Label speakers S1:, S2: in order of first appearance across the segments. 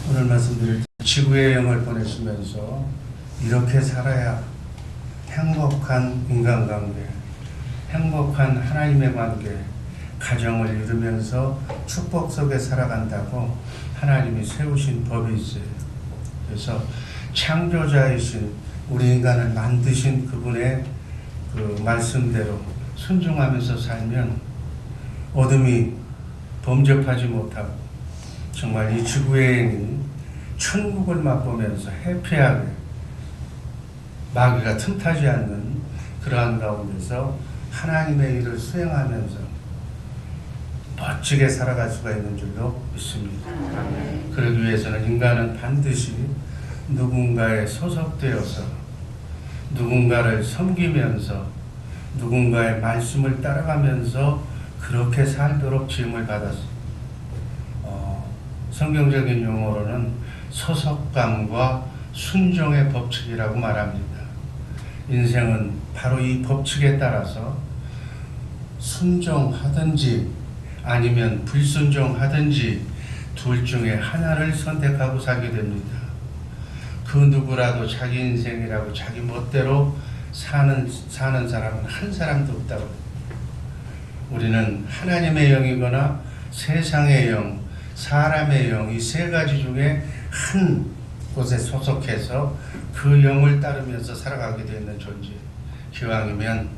S1: 오늘 말씀드릴 지구의 영을 보내시면서 이렇게 살아야 행복한 인간관계, 행복한 하나님의 관계, 가정을 이루면서 축복 속에 살아간다고 하나님이 세우신 법이 있어요. 그래서 창조자이신 우리 인간을 만드신 그분의 그 말씀대로 순종하면서 살면 어둠이 범접하지 못하고 정말 이 지구여행이 천국을 맛보면서 해피하게 마귀가 틈타지 않는 그러한 가운데서 하나님의 일을 수행하면서 멋지게 살아갈 수가 있는 줄로 믿습니다. 그러기 위해서는 인간은 반드시 누군가에 소속되어서 누군가를 섬기면서 누군가의 말씀을 따라가면서 그렇게 살도록 지음을 받았습니다. 성경적인 용어로는 소속감과 순종의 법칙이라고 말합니다. 인생은 바로 이 법칙에 따라서 순종하든지 아니면 불순종하든지 둘 중에 하나를 선택하고 살게 됩니다. 그 누구라도 자기 인생이라고 자기 멋대로 사는 사람은 한 사람도 없다고. 우리는 하나님의 영이거나 세상의 영, 사람의 영, 이 세 가지 중에 한 곳에 소속해서 그 영을 따르면서 살아가게 되는 존재. 기왕이면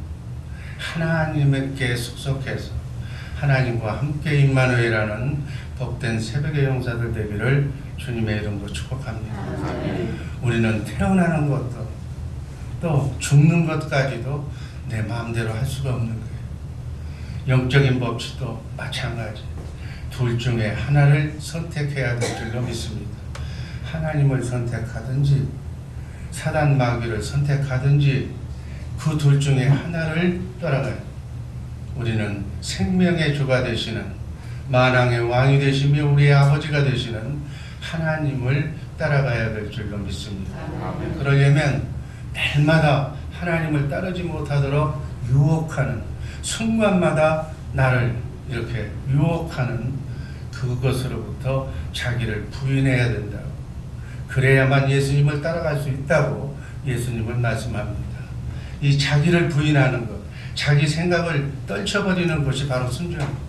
S1: 하나님께 속속해서 하나님과 함께 임마누엘이라는 복된 새벽의 용사들 되기를 주님의 이름으로 축복합니다. 우리는 태어나는 것도 또 죽는 것까지도 내 마음대로 할 수가 없는 거예요. 영적인 법칙도 마찬가지. 둘 중에 하나를 선택해야 될 줄로 믿습니다. 하나님을 선택하든지 사단 마귀를 선택하든지 그 둘 중에 하나를 따라가요. 우리는 생명의 주가 되시는 만왕의 왕이 되시며 우리의 아버지가 되시는 하나님을 따라가야 될 줄로 믿습니다. 그러려면 날마다 하나님을 따르지 못하도록 유혹하는 순간마다 나를 이렇게 유혹하는 그것으로부터 자기를 부인해야 된다고. 그래야만 예수님을 따라갈 수 있다고 예수님은 말씀합니다. 이 자기를 부인하는 것, 자기 생각을 떨쳐버리는 것이 바로 순종입니다.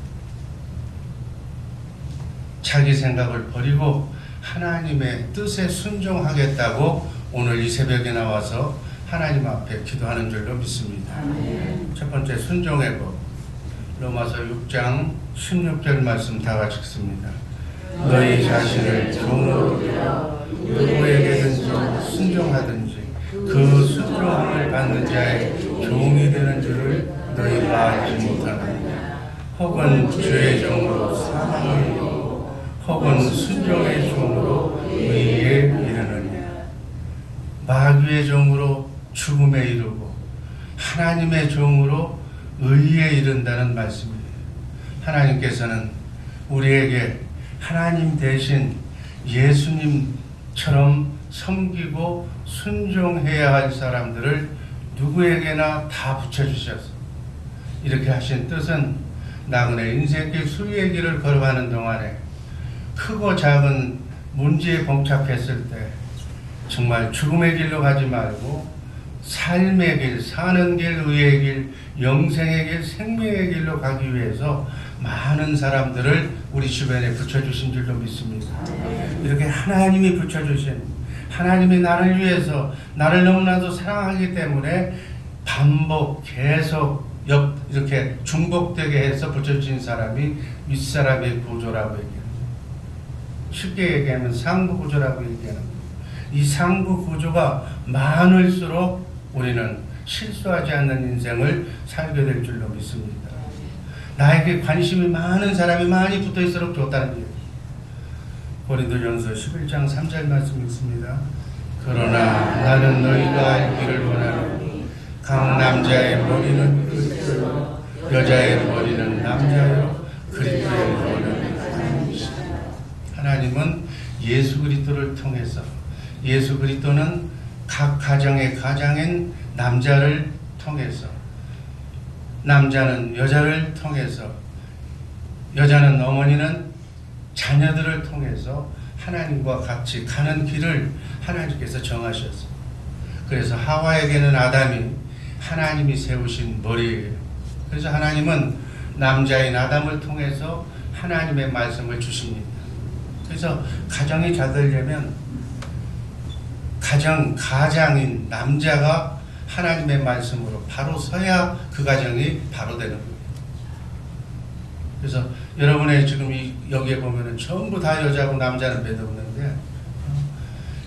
S1: 자기 생각을 버리고 하나님의 뜻에 순종하겠다고 오늘 이 새벽에 나와서 하나님 앞에 기도하는 줄로 믿습니다. 첫 번째 순종의 법, 로마서 6장 16절 말씀 다 같이 읽습니다. 너희 자신을 종으로 되어 누구에게든지 순종하든지 그 순종함을 받는 자의 종이 되는 줄을 너희가 알지 못하느냐. 혹은 죄의 종으로 사망을 이루고 혹은 순종의 종으로 의에 이르느냐. 마귀의 종으로 죽음에 이르고 하나님의 종으로 의에 이른다는 말씀이에요. 하나님께서는 우리에게 하나님 대신 예수님처럼 섬기고 순종해야 할 사람들을 누구에게나 다 붙여주셨어요. 이렇게 하신 뜻은 나그네 인생길 수리의 길을 걸어가는 동안에 크고 작은 문제에 봉착했을 때 정말 죽음의 길로 가지 말고 삶의 길, 사는 길, 의의 길, 영생의 길, 생명의 길로 가기 위해서 많은 사람들을 우리 주변에 붙여주신 줄로 믿습니다. 이렇게 하나님이 붙여주신, 하나님이 나를 위해서 나를 너무나도 사랑하기 때문에 반복 계속 이렇게 중복되게 해서 붙여주신 사람이 윗사람의 구조라고 얘기합니다. 쉽게 얘기하면 상부 구조라고 얘기하는 거예요. 이 상부 구조가 많을수록 우리는 실수하지 않는 인생을 살게 될 줄로 믿습니다. 나에게 관심이 많은 사람이 많이 붙어있도록 좋다는 얘기예요. 고린도전서 11장 3절 말씀 읽습니다. 그러나 나는 너희가 알기를 원하노니 각 남자의 머리는 그리스도, 여자의 머리는 남자요, 그리스도의 머리는 하나님이시다. 하나님은 예수 그리스도를 통해서, 예수 그리스도는 각 가정의 가장인 남자를 통해서, 남자는 여자를 통해서, 여자는 어머니는 자녀들을 통해서 하나님과 같이 가는 길을 하나님께서 정하셨어요. 그래서 하와에게는 아담이 하나님이 세우신 머리예요. 그래서 하나님은 남자인 아담을 통해서 하나님의 말씀을 주십니다. 그래서 가정이 잘 되려면 가장인 남자가 하나님의 말씀으로 바로 서야 그 가정이 바로 되는 거예요. 그래서 여러분의 지금 여기에 보면은 전부 다 여자고 남자는 배도 없는데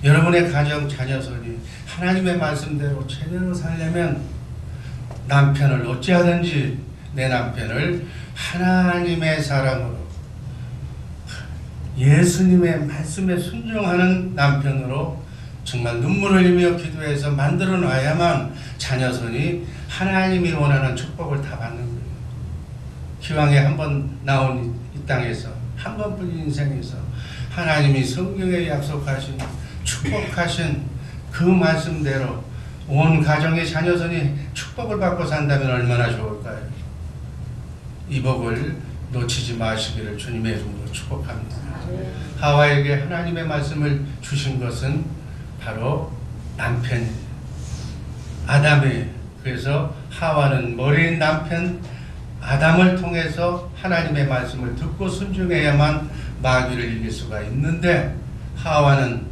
S1: 여러분의 가정 자녀선이 하나님의 말씀대로 제대로 살려면 남편을 어찌하든지 내 남편을 하나님의 사랑으로 예수님의 말씀에 순종하는 남편으로 정말 눈물을 흘리며 기도해서 만들어 놔야만 자녀선이 하나님이 원하는 축복을 다 받는 거예요. 기왕에 한번 나온 이 땅에서 한 번뿐인 인생에서 하나님이 성경에 약속하신 축복하신 그 말씀대로 온 가정의 자녀선이 축복을 받고 산다면 얼마나 좋을까요? 이 복을 놓치지 마시기를 주님의 이름으로 축복합니다. 하와에게 하나님의 말씀을 주신 것은 바로 남편 아담이에요. 그래서 하와는 머리인 남편 아담을 통해서 하나님의 말씀을 듣고 순종해야만 마귀를 이길 수가 있는데 하와는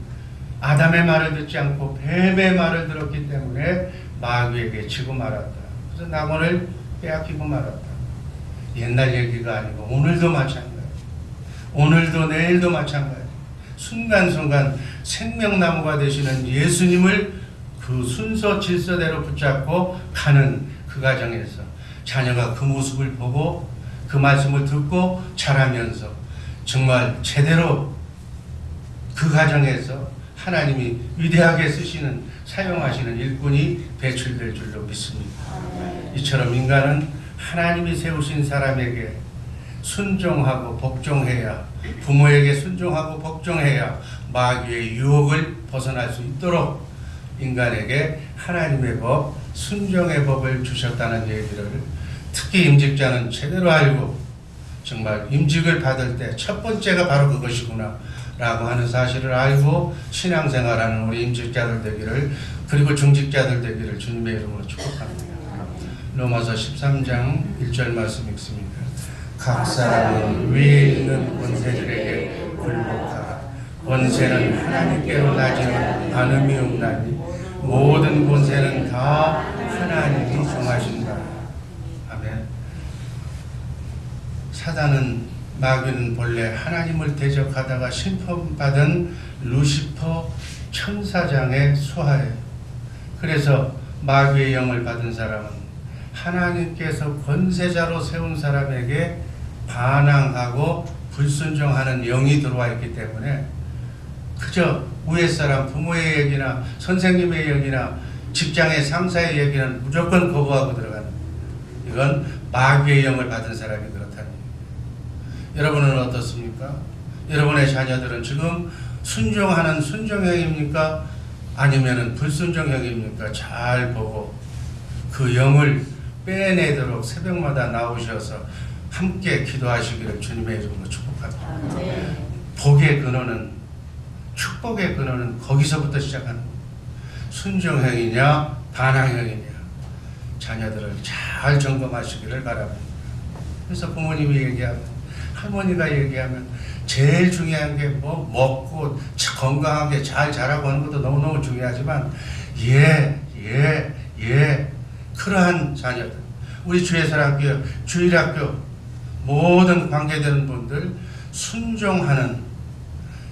S1: 아담의 말을 듣지 않고 뱀의 말을 들었기 때문에 마귀에게 지고 말았다. 그래서 낙원을 빼앗기고 말았다. 옛날 얘기가 아니고 오늘도 마찬가지. 오늘도 내일도 마찬가지. 순간순간 생명나무가 되시는 예수님을 그 순서 질서대로 붙잡고 가는 그 가정에서 자녀가 그 모습을 보고 그 말씀을 듣고 자라면서 정말 제대로 그 가정에서 하나님이 위대하게 쓰시는 사용하시는 일꾼이 배출될 줄로 믿습니다. 이처럼 인간은 하나님이 세우신 사람에게 순종하고 복종해야 부모에게 순종하고 복종해야 마귀의 유혹을 벗어날 수 있도록 인간에게 하나님의 법, 순종의 법을 주셨다는 얘기를 특히 임직자는 제대로 알고 정말 임직을 받을 때 첫 번째가 바로 그것이구나 라고 하는 사실을 알고 신앙생활하는 우리 임직자들 되기를 그리고 중직자들 되기를 주님의 이름으로 축복합니다. 로마서 13장 1절 말씀 읽습니다. 각 사람은 위에 있는 권세들에게 굴복하라. 권세는 하나님께로 나지는 않음이 없나니 모든 권세는 다 하나님이 정하신다. 아멘. 사단은 마귀는 본래 하나님을 대적하다가 심판받은 루시퍼 천사장의 수하예요. 그래서 마귀의 영을 받은 사람은 하나님께서 권세자로 세운 사람에게 반항하고 불순종하는 영이 들어와 있기 때문에 그저 위에 사람 부모의 얘기나 선생님의 얘기나 직장의 상사의 얘기는 무조건 거부하고 들어가는 이건 마귀의 영을 받은 사람이 그렇다는 얘기예요. 여러분은 어떻습니까? 여러분의 자녀들은 지금 순종하는 순종형입니까? 아니면은 불순종형입니까? 잘 보고 그 영을 빼내도록 새벽마다 나오셔서 함께 기도하시기를 주님의 이름으로 축복합니다. 복의 근원은 축복의 근원은 거기서부터 시작하는 겁니다. 순종형이냐 반항형이냐 자녀들을 잘 점검하시기를 바랍니다. 그래서 부모님이 얘기하면 할머니가 얘기하면 제일 중요한 게 뭐 먹고 건강하게 잘 자라고 하는 것도 너무너무 중요하지만 그러한 자녀들 우리 주예설학교 주일학교 모든 관계되는 분들 순종하는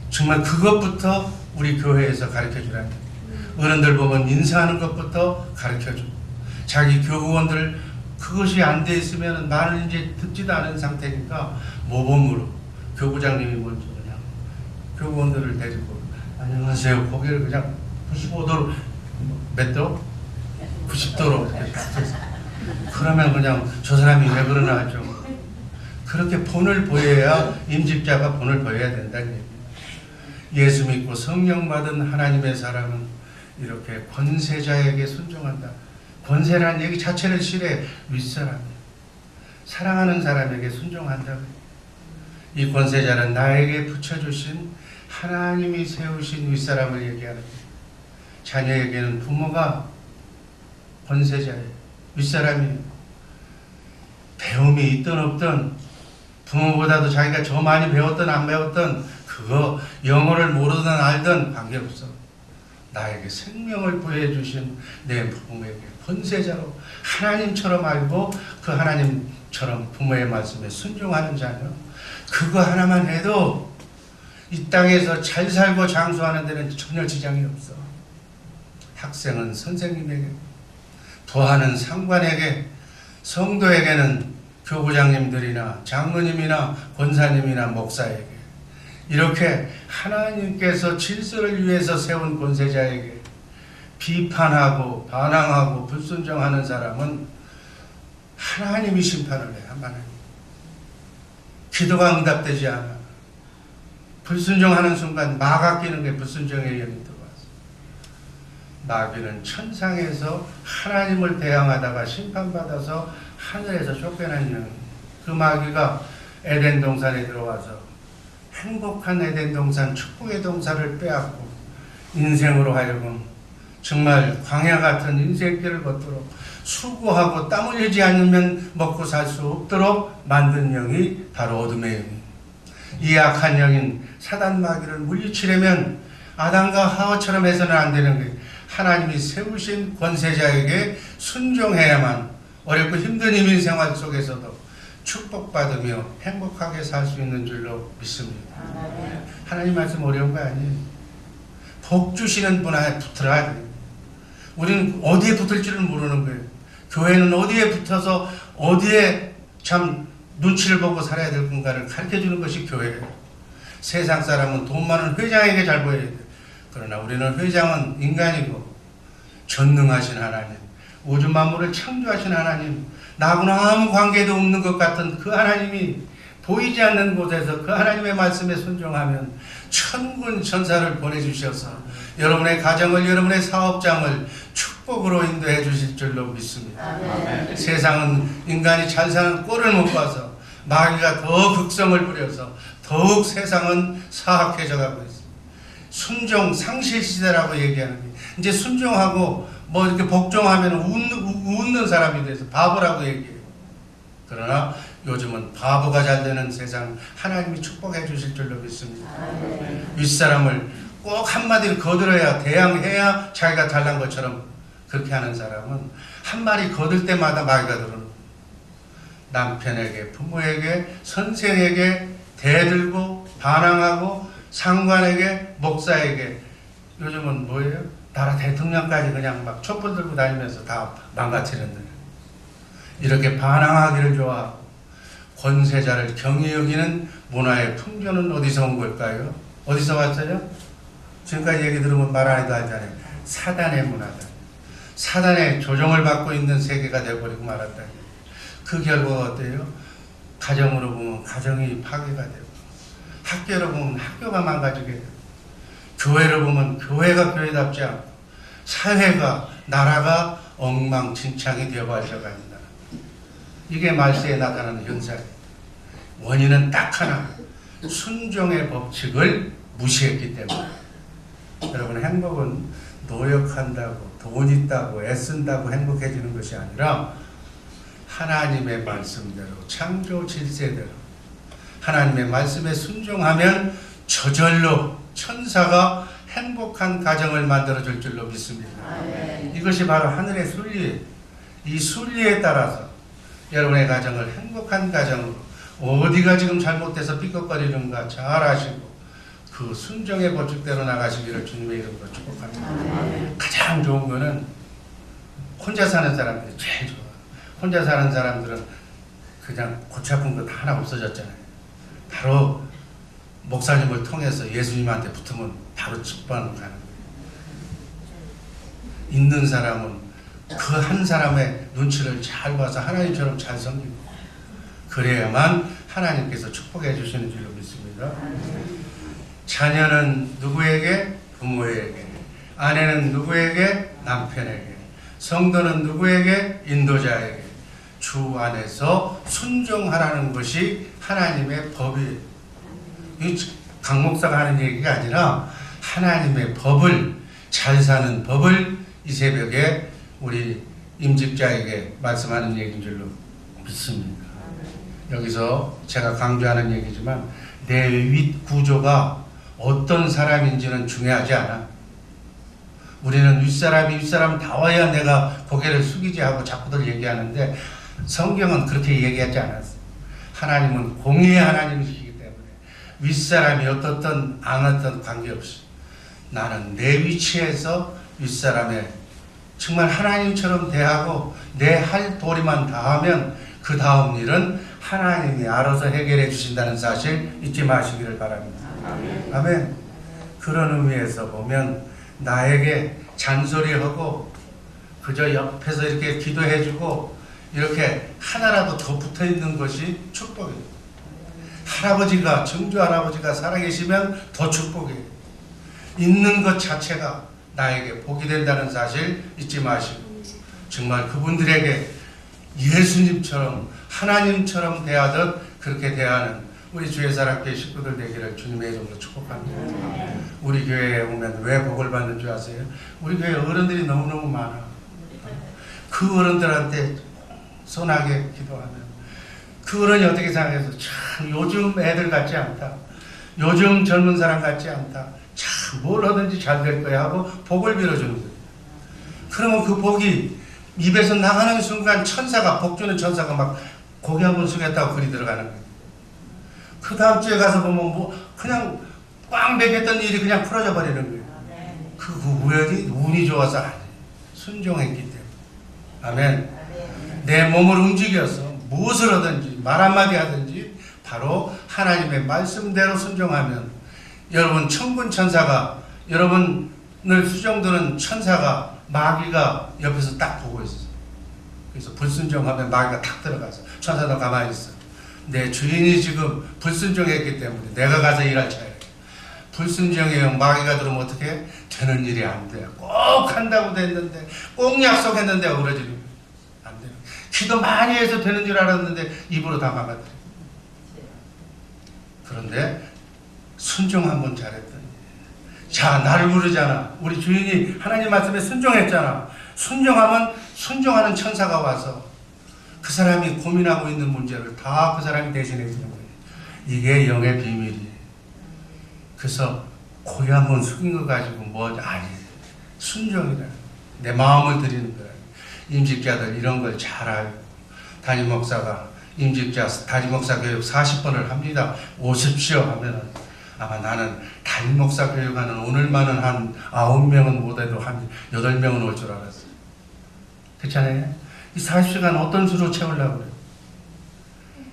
S1: 정말 그것부터 우리 교회에서 가르쳐주라는 어른들 보면 인사하는 것부터 가르쳐주고 자기 교구원들 그것이 안 돼 있으면 나는 이제 듣지도 않은 상태니까 모범으로 교구장님이 먼저 그냥 교구원들을 데리고 안녕하세요 고개를 그냥 95도로 몇 도? 90도로 그러면 그냥 저 사람이 왜 그러나 하죠. 그렇게 본을 보여야 임직자가 본을 보여야 된다는 얘기예요. 예수 믿고 성령 받은 하나님의 사람은 이렇게 권세자에게 순종한다. 권세라는 얘기 자체를 싫어해. 윗사람 사랑하는 사람에게 순종한다. 이 권세자는 나에게 붙여주신 하나님이 세우신 윗사람을 얘기하는 거예요. 자녀에게는 부모가 권세자예요. 윗사람이에요. 배움이 있든 없든 부모보다도 자기가 더 많이 배웠든 안 배웠든 그거 영어를 모르든 알든 관계없어. 나에게 생명을 부여해주신 내 부모에게 권세자로 하나님처럼 알고 그 하나님처럼 부모의 말씀에 순종하는 자녀, 그거 하나만 해도 이 땅에서 잘 살고 장수하는 데는 전혀 지장이 없어. 학생은 선생님에게, 부하는 상관에게, 성도에게는 교부장님들이나 장로님이나 권사님이나 목사에게, 이렇게 하나님께서 질서를 위해서 세운 권세자에게 비판하고 반항하고 불순종하는 사람은 하나님이 심판을 해. 하나님. 기도가 응답되지 않아. 불순종하는 순간 마가 끼는 게 불순종의 영이 들어왔어. 마귀는 천상에서 하나님을 대항하다가 심판받아서 하늘에서 쫓겨난 영이, 그 마귀가 에덴 동산에 들어와서 행복한 에덴 동산, 축복의 동산을 빼앗고 인생으로 하여금 정말 광야 같은 인생길을 걷도록 수고하고 땀 흘리지 않으면 먹고 살 수 없도록 만든 영이 바로 어둠의 영이, 이 악한 영인 사단 마귀를 물리치려면 아담과 하와처럼 해서는 안 되는 거예요. 하나님이 세우신 권세자에게 순종해야만 어렵고 힘든 이민 생활 속에서도 축복받으며 행복하게 살 수 있는 줄로 믿습니다. 하나님 말씀 어려운 거 아니에요. 복 주시는 분 안에 붙으라 그래요. 우리는 어디에 붙을지를 모르는 거예요. 교회는 어디에 붙어서 어디에 참 눈치를 보고 살아야 될 건가를 가르쳐주는 것이 교회예요. 세상 사람은 돈 많은 회장에게 잘 보여야 돼요. 그러나 우리는 회장은 인간이고 전능하신 하나님, 우주 만물을 창조하신 하나님, 나하고는 아무 관계도 없는 것 같은 그 하나님이 보이지 않는 곳에서 그 하나님의 말씀에 순종하면 천군 천사를 보내주셔서 여러분의 가정을, 여러분의 사업장을 축복으로 인도해 주실 줄로 믿습니다. 아멘. 세상은 인간이 잘 사는 꼴을 못 봐서 마귀가 더 극성을 부려서 더욱 세상은 사악해져 가고 있습니다. 순종 상실 시대라고 얘기하는 게, 이제 순종하고 뭐 이렇게 복종하면 웃는 사람이 돼서 바보라고 얘기해요. 그러나 요즘은 바보가 잘 되는 세상, 하나님이 축복해 주실 줄로 믿습니다. 윗사람을 꼭 한마디를 거들어야 대항해야 자기가 잘난 것처럼 그렇게 하는 사람은 한 마디 거들 때마다 마귀가 들어오는, 남편에게, 부모에게, 선생에게 대들고 반항하고 상관에게, 목사에게, 요즘은 뭐예요? 나라 대통령까지 그냥 막 촛불 들고 다니면서 다 망가뜨리는 거예요. 이렇게 반항하기를 좋아하고 권세자를 경히 여기는 문화의 풍조는 어디서 온 걸까요? 어디서 왔어요? 지금까지 얘기 들으면 말 안 해도 알잖아요. 사단의 문화다. 사단의 조종을 받고 있는 세계가 되어버리고 말았다. 그 결과가 어때요? 가정으로 보면 가정이 파괴가 되고, 학교로 보면 학교가 망가지게 되고, 교회로 보면 교회가 교회답지 않고, 사회가, 나라가 엉망진창이 되어버려갑니다. 이게 말세에 나타나는 현상이에요. 원인은 딱 하나, 순종의 법칙을 무시했기 때문에. 여러분, 행복은 노력한다고, 돈 있다고, 애쓴다고 행복해지는 것이 아니라 하나님의 말씀대로, 창조 질서대로 하나님의 말씀에 순종하면 저절로 천사가 행복한 가정을 만들어줄 줄로 믿습니다. 이것이 바로 하늘의 순리예요. 이 순리에 따라서 여러분의 가정을 행복한 가정으로, 어디가 지금 잘못돼서 삐걱거리는가 잘 아시고 그 순종의 법칙대로 나가시기를 주님의 이름으로 축복합니다. 가장 좋은 거는 혼자 사는 사람들이 제일 좋아. 혼자 사는 사람들은 그냥 골치 아픈 거 다 하나 없어졌잖아요. 바로 목사님을 통해서 예수님한테 붙으면 바로 직관 가는 거예요. 있는 사람은 그 한 사람의 눈치를 잘 봐서 하나님처럼 잘 섬기고, 그래야만 하나님께서 축복해 주시는 줄로 믿습니다. 자녀는 누구에게? 부모에게. 아내는 누구에게? 남편에게. 성도는 누구에게? 인도자에게. 주 안에서 순종하라는 것이 하나님의 법이에요. 강 목사가 하는 얘기가 아니라 하나님의 법을, 잘 사는 법을 이 새벽에 우리 임직자에게 말씀하는 얘기인 줄로 믿습니다. 여기서 제가 강조하는 얘기지만 내 윗 구조가 어떤 사람인지는 중요하지 않아. 우리는 윗사람 다 와야 내가 고개를 숙이지 하고 자꾸들 얘기하는데 성경은 그렇게 얘기하지 않았어. 하나님은 공의의 하나님이시기 때문에 윗사람이 어떻든 안 어떤 관계없이 나는 내 위치에서 윗사람의 정말 하나님처럼 대하고 내 할 도리만 다하면 그 다음 일은 하나님이 알아서 해결해 주신다는 사실 잊지 마시기를 바랍니다. 아멘. 그런 의미에서 보면 나에게 잔소리하고 그저 옆에서 이렇게 기도해주고 이렇게 하나라도 더 붙어있는 것이 축복이에요. 할아버지가, 증조 할아버지가 살아계시면 더 축복이에요. 있는 것 자체가 나에게 복이 된다는 사실 잊지 마시고 정말 그분들에게 예수님처럼 하나님처럼 대하듯 그렇게 대하는 우리 주의 사랑교회 식구들 되기를 주님의 이름으로 축복합니다. 우리 교회에 오면 왜 복을 받는 줄 아세요? 우리 교회 어른들이 너무너무 많아. 그 어른들한테 선하게 기도하면 그 어른이 어떻게 생각해서 참 요즘 애들 같지 않다. 요즘 젊은 사람 같지 않다. 참 뭘 하든지 잘 될 거야 하고 복을 빌어주는 거예요. 그러면 그 복이 입에서 나가는 순간 천사가, 복 주는 천사가 막 고개 한번 숙였다고 글이 들어가는 거예요. 그 다음 주에 가서 보면 뭐 그냥 꽝 매겼던 일이 그냥 풀어져 버리는 거예요. 그 우연히 운이 좋아서 아니에요. 순종했기 때문에. 아멘. 내 몸을 움직여서 무엇을 하든지 말 한마디 하든지 바로 하나님의 말씀대로 순종하면 여러분 천군 천사가 여러분을 수정드는 천사가 마귀가 옆에서 딱 보고 있어. 그래서 불순종하면 마귀가 탁 들어가서 천사도 가만히 있어. 내 주인이 지금 불순종했기 때문에 내가 가서 일할 차례. 불순종해요. 마귀가 들어오면 어떻게 해? 되는 일이 안 돼. 꼭 한다고 됐는데 꼭 약속했는데 어그러지는 거예요. 안 돼요. 기도 많이 해서 되는 줄 알았는데 입으로 다 막아들여. 그런데 순종 한번 잘했더니 자 나를 부르잖아. 우리 주인이 하나님 말씀에 순종했잖아. 순종하면 순종하는 천사가 와서 그 사람이 고민하고 있는 문제를 다 그 사람이 대신해 주는 거예요. 이게 영의 비밀이에요. 그래서 고개 한번 숙인 거 가지고 뭐 아니 순종이다. 내 마음을 드리는 거야. 임직자들 이런 걸 잘 알고 담임 목사가 임직자 담임 목사 교육 40번을 합니다. 오십시오 하면은 아마 나는 담임 목사 교육하는 오늘만은 한 9명은 못해도 한 8명은 올 줄 알았어. 그렇잖아요. 이 40시간 어떤 수로 채우려고 그래요?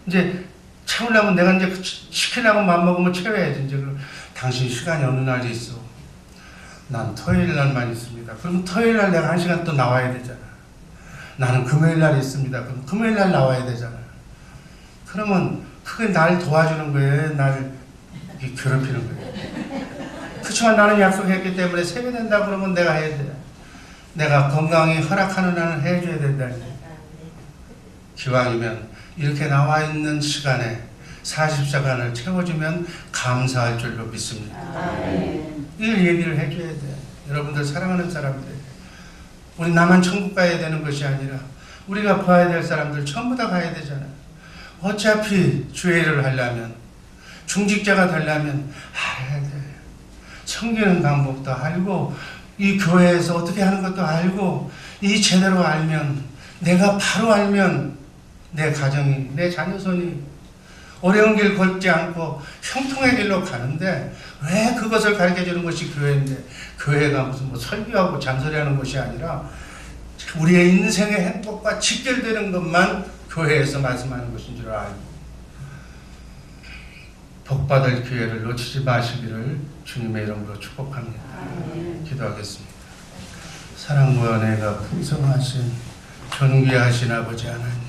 S1: 이제 채우려면 내가 이제 시키려고 맘먹으면 채워야지. 이제 당신 시간이 어느 날이 있어? 난 토요일 날만 있습니다. 그럼 토요일 날 내가 1시간 또 나와야 되잖아. 나는 금요일 날 있습니다. 그럼 금요일 날 나와야 되잖아. 그러면 그게 날 도와주는 거예요. 나를 괴롭히는 거예요. 그렇지만 나는 약속했기 때문에 세배된다 그러면 내가 해야 돼. 내가 건강히 허락하는 한은 해줘야 된다. 기왕이면 이렇게 나와 있는 시간에 40시간을 채워주면 감사할 줄로 믿습니다. 이 얘기를 해줘야 돼. 여러분들 사랑하는 사람들, 우리 나만 천국 가야 되는 것이 아니라 우리가 봐야 될 사람들 전부 다 가야 되잖아. 어차피 주의 일을 하려면 중직자가 되려면 알아야 돼. 섬기는 방법도 알고 이 교회에서 어떻게 하는 것도 알고 이 제대로 알면 내가 바로 알면 내 가정이 내 자녀손이 어려운 길 걷지 않고 형통의 길로 가는데 왜 그것을 가르쳐주는 것이 교회인데 교회가 무슨 뭐 설교하고 잔소리하는 것이 아니라 우리의 인생의 행복과 직결되는 것만 교회에서 말씀하는 것인 줄 알고 복받을 기회를 놓치지 마시기를 주님의 이름으로 축복합니다. 기도하겠습니다. 사랑과 은혜가 풍성하신 존귀하신 아버지 하나님,